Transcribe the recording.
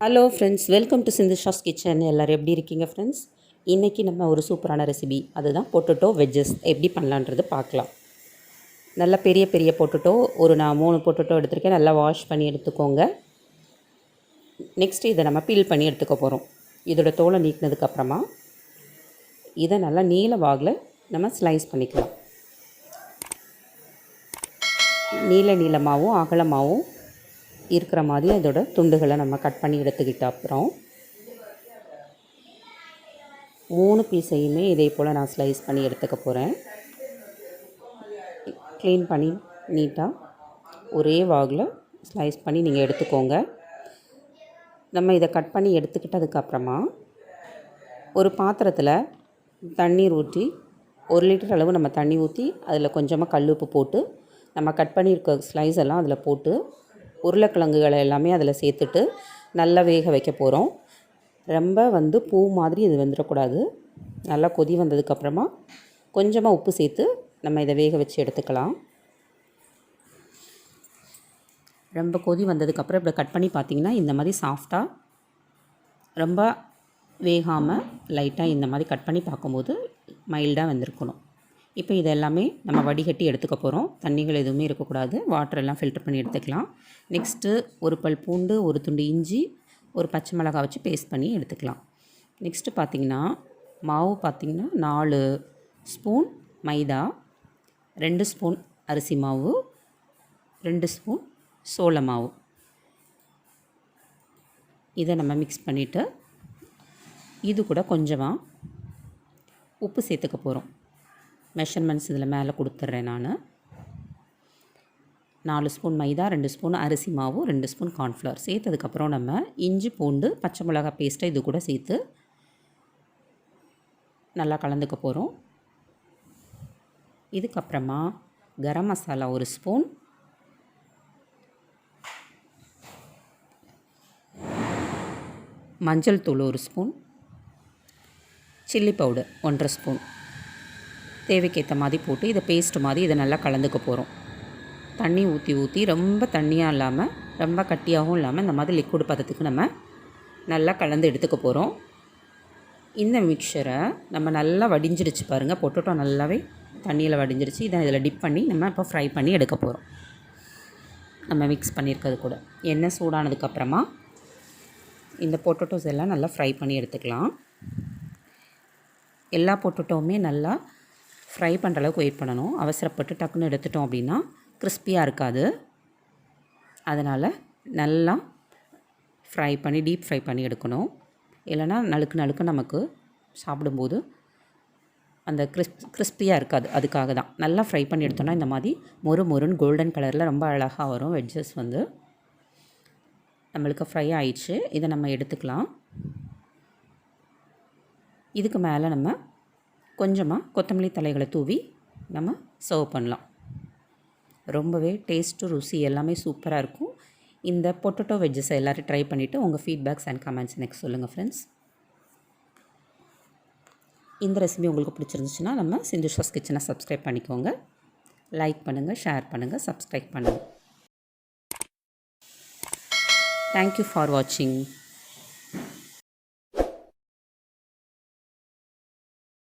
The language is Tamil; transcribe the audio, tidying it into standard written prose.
Hello friends, welcome to Sindhusha's kitchen. எல்லோரும் எப்படி இருக்கீங்க ஃப்ரெண்ட்ஸ்? இன்றைக்கி நம்ம ஒரு சூப்பரான ரெசிபி, அதுதான் பொட்டேட்டோ வெஜ்ஜஸ் எப்படி பண்ணலான்றது பார்க்கலாம். நல்லா பெரிய பெரிய பொட்டேட்டோ நான் 3 பொட்டேட்டோ எடுத்துருக்கேன். நல்லா வாஷ் பண்ணி எடுத்துக்கோங்க. நெக்ஸ்ட்டு இதை நம்ம பீல் பண்ணி எடுத்துக்க போகிறோம். இதோட தோலை நீக்கினதுக்கப்புறமா இதை நல்லா நீல வாகில் நம்ம ஸ்லைஸ் பண்ணிக்கலாம். நீளமாகவும் அகலமாகவும் இருக்கிற மாதிரி அதோட துண்டுகளை நம்ம கட் பண்ணி எடுத்துக்கிட்ட அப்புறம் 3 பீஸையுமே இதே போல் நான் ஸ்லைஸ் பண்ணி எடுத்துக்க போகிறேன். க்ளீன் பண்ணி நீட்டாக ஒரே வாகில் ஸ்லைஸ் பண்ணி நீங்கள் எடுத்துக்கோங்க. நம்ம இதை கட் பண்ணி எடுத்துக்கிட்டதுக்கப்புறமா ஒரு பாத்திரத்தில் தண்ணீர் ஊற்றி 1 லிட்டர் அளவு நம்ம தண்ணி ஊற்றி அதில் கொஞ்சமாக கல் உப்பு போட்டு நம்ம கட் பண்ணியிருக்க ஸ்லைஸ் எல்லாம் அதில் போட்டு உருளைக்கிழங்குகளை எல்லாமே அதில் சேர்த்துட்டு நல்லா வேக வைக்க போகிறோம். ரொம்ப பூ மாதிரி இது வந்துடக்கூடாது. நல்லா கொதி வந்ததுக்கப்புறமா கொஞ்சமாக உப்பு சேர்த்து நம்ம இதை வேக வச்சு எடுத்துக்கலாம். ரொம்ப கொதி வந்ததுக்கப்புறம் இப்படி கட் பண்ணி பார்த்திங்கன்னா இந்த மாதிரி சாஃப்டாக, ரொம்ப வேகாமல் லைட்டாக இந்த மாதிரி கட் பண்ணி பார்க்கும்போது மைல்டாக வந்திருக்கணும். இப்போ இது எல்லாமே நம்ம வடிகட்டி எடுத்துக்க போகிறோம். தண்ணிகள் எதுவுமே இருக்கக்கூடாது. வாட்டர் எல்லாம் ஃபில்டர் பண்ணி எடுத்துக்கலாம். நெக்ஸ்ட்டு ஒரு பல் பூண்டு, ஒரு துண்டு இஞ்சி, ஒரு பச்சை மிளகாய் வச்சு பேஸ்ட் பண்ணி எடுத்துக்கலாம். நெக்ஸ்ட்டு பார்த்திங்கன்னா மாவு பார்த்திங்கன்னா 4 ஸ்பூன் மைதா, 2 ஸ்பூன் அரிசி மாவு, 2 ஸ்பூன் சோள மாவு. இதை நம்ம மிக்ஸ் பண்ணிவிட்டு இது கூட கொஞ்சமாக உப்பு சேர்த்துக்க போகிறோம். மெஷர்மெண்ட்ஸ் இதில் மேலே கொடுத்துட்றேன். நான் 4 ஸ்பூன் மைதா, 2 ஸ்பூன் அரிசி மாவு, 2 ஸ்பூன் கார்ன்ஃப்ளவர் சேர்த்ததுக்கப்புறம் நம்ம இஞ்சி பூண்டு பச்சை மிளகாய் பேஸ்ட்டை இது கூட சேர்த்து நல்லா கலந்துக்க போகிறோம். இதுக்கப்புறமா கரம் மசாலா 1 ஸ்பூன், மஞ்சள் தூள் 1 ஸ்பூன், சில்லி பவுடர் 1.5 ஸ்பூன் தேவைக்கேற்ற மாதிரி போட்டு இதை பேஸ்ட்டு மாதிரி இதை நல்லா கலந்துக்க போகிறோம். தண்ணி ஊற்றி ரொம்ப தண்ணியாக இல்லாமல் ரொம்ப கட்டியாகவும் இல்லாமல் இந்த மாதிரி லிக்விட் பதத்துக்கு நம்ம நல்லா கலந்து எடுத்துக்க போகிறோம். இந்த மிக்சரை நம்ம நல்லா வடிஞ்சிருச்சு பாருங்கள். பொட்டேட்டோ நல்லாவே தண்ணியில் வடிஞ்சிருச்சு. இதை இதில் டிப் பண்ணி நம்ம இப்போ ஃப்ரை பண்ணி எடுக்க போகிறோம். நம்ம மிக்ஸ் பண்ணியிருக்கிறது கூட எண்ணெய் சூடானதுக்கப்புறமா இந்த பொட்டேட்டோஸ் எல்லாம் நல்லா ஃப்ரை பண்ணி எடுத்துக்கலாம். எல்லா பொட்டேட்டோவுமே நல்லா ஃப்ரை பண்ணுற அளவுக்கு வெயிட் பண்ணணும். அவசரப்பட்டு டக்குன்னு எடுத்துட்டோம் அப்படின்னா கிறிஸ்பியாக இருக்காது. அதனால் நல்லா ஃப்ரை பண்ணி டீப் ஃப்ரை பண்ணி எடுக்கணும். இல்லைனா நழுக்கு நமக்கு சாப்பிடும்போது அந்த கிறிஸ்பியாக இருக்காது. அதுக்காக தான் நல்லா ஃப்ரை பண்ணி எடுத்தோன்னா இந்த மாதிரி மொறுன்னு கோல்டன் கலரில் ரொம்ப அழகாக வரும். வெஜ்ஜஸ் நம்மளுக்கு ஃப்ரை ஆயிடுச்சு. இதை நம்ம எடுத்துக்கலாம். இதுக்கு மேலே நம்ம கொஞ்சமாக கொத்தமல்லி தலைகளை தூவி நம்ம சர்வ் பண்ணலாம். ரொம்பவே டேஸ்ட்டு, ருசி எல்லாமே சூப்பராக இருக்கும். இந்த பொட்டேட்டோ வெஜ்ஜஸை எல்லோரும் ட்ரை பண்ணிவிட்டு உங்கள் ஃபீட்பேக்ஸ் அண்ட் கமெண்ட்ஸ் எனக்கு சொல்லுங்கள் ஃப்ரெண்ட்ஸ். இந்த ரெசிபி உங்களுக்கு பிடிச்சிருந்துச்சுன்னா நம்ம சிந்துஷாஸ் கிச்சனை சப்ஸ்கிரைப் பண்ணிக்கோங்க. லைக் பண்ணுங்கள், ஷேர் பண்ணுங்கள், சப்ஸ்கிரைப் பண்ணுங்கள். தேங்க்யூ ஃபார் வாட்சிங்.